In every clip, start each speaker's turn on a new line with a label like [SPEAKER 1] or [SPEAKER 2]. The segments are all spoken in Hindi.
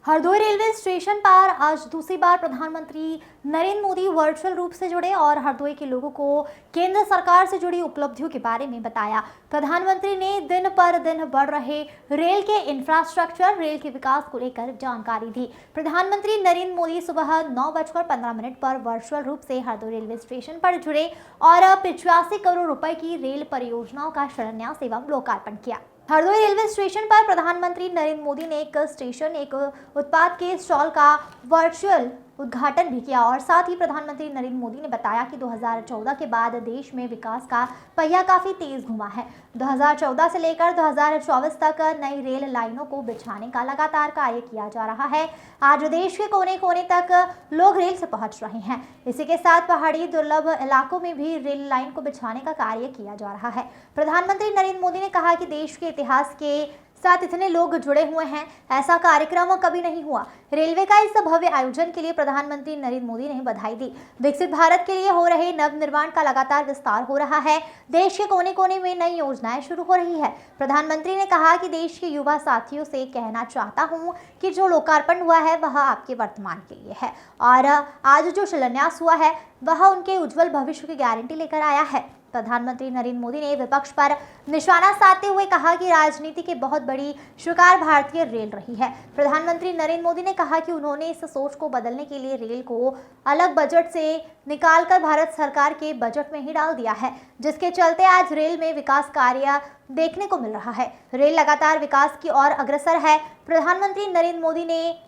[SPEAKER 1] हरदोई रेलवे स्टेशन पर आज दूसरी बार प्रधानमंत्री नरेंद्र मोदी वर्चुअल रूप से जुड़े और हरदोई के लोगों को केंद्र सरकार से जुड़ी उपलब्धियों के बारे में बताया। प्रधानमंत्री ने दिन पर दिन बढ़ रहे रेल के इंफ्रास्ट्रक्चर, रेल के विकास को लेकर जानकारी दी। प्रधानमंत्री नरेंद्र मोदी सुबह 9:15 पर वर्चुअल रूप से हरदोई रेलवे स्टेशन पर जुड़े और 85 करोड़ रुपए की रेल परियोजनाओं का शिलान्यास एवं लोकार्पण किया। हरदोई रेलवे स्टेशन पर प्रधानमंत्री नरेंद्र मोदी ने एक उत्पाद के स्टॉल का वर्चुअल उद्घाटन भी किया और साथ ही प्रधानमंत्री नरेंद्र मोदी ने बताया कि 2014 के बाद देश में विकास का पहिया काफी तेज घुमा है। 2014 से लेकर 2024 तक नई रेल लाइनों को बिछाने का लगातार कार्य किया जा रहा है। आज देश के कोने कोने तक लोग रेल से पहुंच रहे हैं। इसी के साथ पहाड़ी दुर्लभ इलाकों में भी रेल लाइन को बिछाने का कार्य किया जा रहा है। प्रधानमंत्री नरेंद्र मोदी ने कहा कि देश के इतिहास के साथ इतने लोग जुड़े हुए हैं, ऐसा कार्यक्रम कभी नहीं हुआ। रेलवे का इस भव्य आयोजन के लिए प्रधानमंत्री नरेंद्र मोदी ने बधाई दी। विकसित भारत के लिए हो रहे नवनिर्माण का लगातार विस्तार हो रहा है। देश के कोने कोने में नई योजनाएं शुरू हो रही है। प्रधानमंत्री ने कहा कि देश के युवा साथियों से कहना चाहता हूं कि जो लोकार्पण हुआ है वह आपके वर्तमान के लिए है और आज जो शिलान्यास हुआ है वह उनके उज्जवल भविष्य की गारंटी लेकर आया है। प्रधानमंत्री नरेंद्र मोदी ने विपक्ष पर निशाना साधते हुए कहा कि राजनीति की बहुत बड़ी शिकार भारतीय रेल रही है। प्रधानमंत्री नरेंद्र मोदी ने कहा कि उन्होंने इस सोच को बदलने के लिए रेल को अलग बजट से निकालकर भारत सरकार के बजट में ही डाल दिया है, जिसके चलते आज रेल में विकास कार्य देखने को मिल रहा है। रेल लगातार विकास की ओर अग्रसर है। प्रधानमंत्री नरेंद्र मोदी ने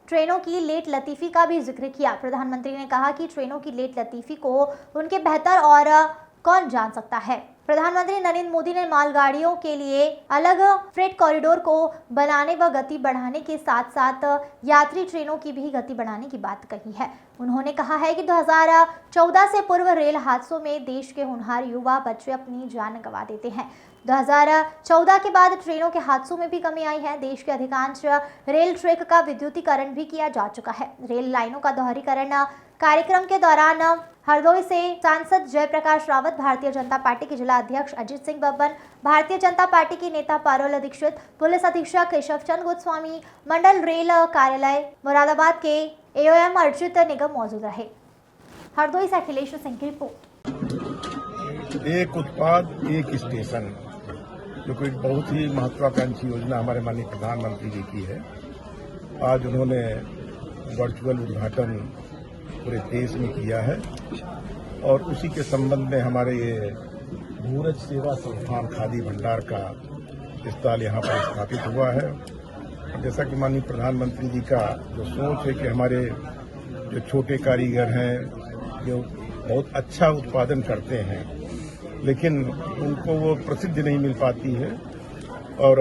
[SPEAKER 1] ट्रेनों की लेट लतीफ़ी का भी जिक्र किया। प्रधानमंत्री ने कहा कि ट्रेनों की लेट लतीफ़ी को उनके बेहतर और कौन जान सकता है। प्रधानमंत्री नरेंद्र मोदी ने मालगाड़ियों के लिए अलग फ्रेट कॉरिडोर को बनाने व गति बढ़ाने के साथ साथ यात्री ट्रेनों की भी गति बढ़ाने की बात कही है। उन्होंने कहा है कि 2014 से पूर्व रेल हादसों में देश के होनहार युवा बच्चे अपनी जान गंवा देते हैं। 2014 के बाद ट्रेनों के हादसों में भी कमी आई है। देश के अधिकांश रेल ट्रैक का विद्युतीकरण भी किया जा चुका है। रेल लाइनों का दोहरीकरण कार्यक्रम के दौरान हरदोई से सांसद जयप्रकाश रावत, भारतीय जनता पार्टी के जिला अध्यक्ष अजित सिंह बब्बन, भारतीय जनता पार्टी के नेता पारुल दीक्षित, पुलिस अधीक्षक केशव चंद्र गोस्वामी, मंडल रेल कार्यालय मुरादाबाद के एओएम अर्जित निगम मौजूद रहे। हरदोई से अखिलेश सिंह की रिपोर्ट।
[SPEAKER 2] एक उत्पाद एक स्टेशन, जो कोई बहुत ही महत्वाकांक्षी योजना हमारे माननीय प्रधानमंत्री जी की है। आज उन्होंने वर्चुअल उद्घाटन पूरे देश में किया है और उसी के संबंध में हमारे ये भूरज सेवा संस्थान खादी भंडार का स्टॉल यहाँ पर स्थापित हुआ है। जैसा कि माननीय प्रधानमंत्री जी का जो सोच है कि हमारे जो छोटे कारीगर हैं, जो बहुत अच्छा उत्पादन करते हैं, लेकिन उनको वो प्रसिद्धि नहीं मिल पाती है और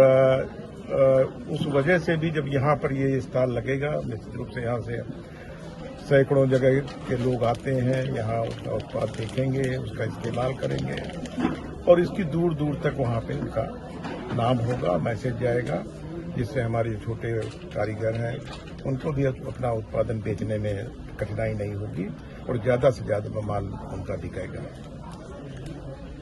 [SPEAKER 2] उस वजह से भी जब यहाँ पर ये स्टॉल लगेगा, निश्चित रूप से यहाँ से सैकड़ों जगह के लोग आते हैं, यहाँ उसका उत्पाद देखेंगे, उसका इस्तेमाल करेंगे और इसकी दूर दूर तक वहाँ पे उनका नाम होगा, मैसेज जाएगा, जिससे हमारे छोटे कारीगर हैं उनको भी अपना उत्पादन बेचने में कठिनाई नहीं होगी और ज़्यादा से ज़्यादा माल उनका बिकेगा।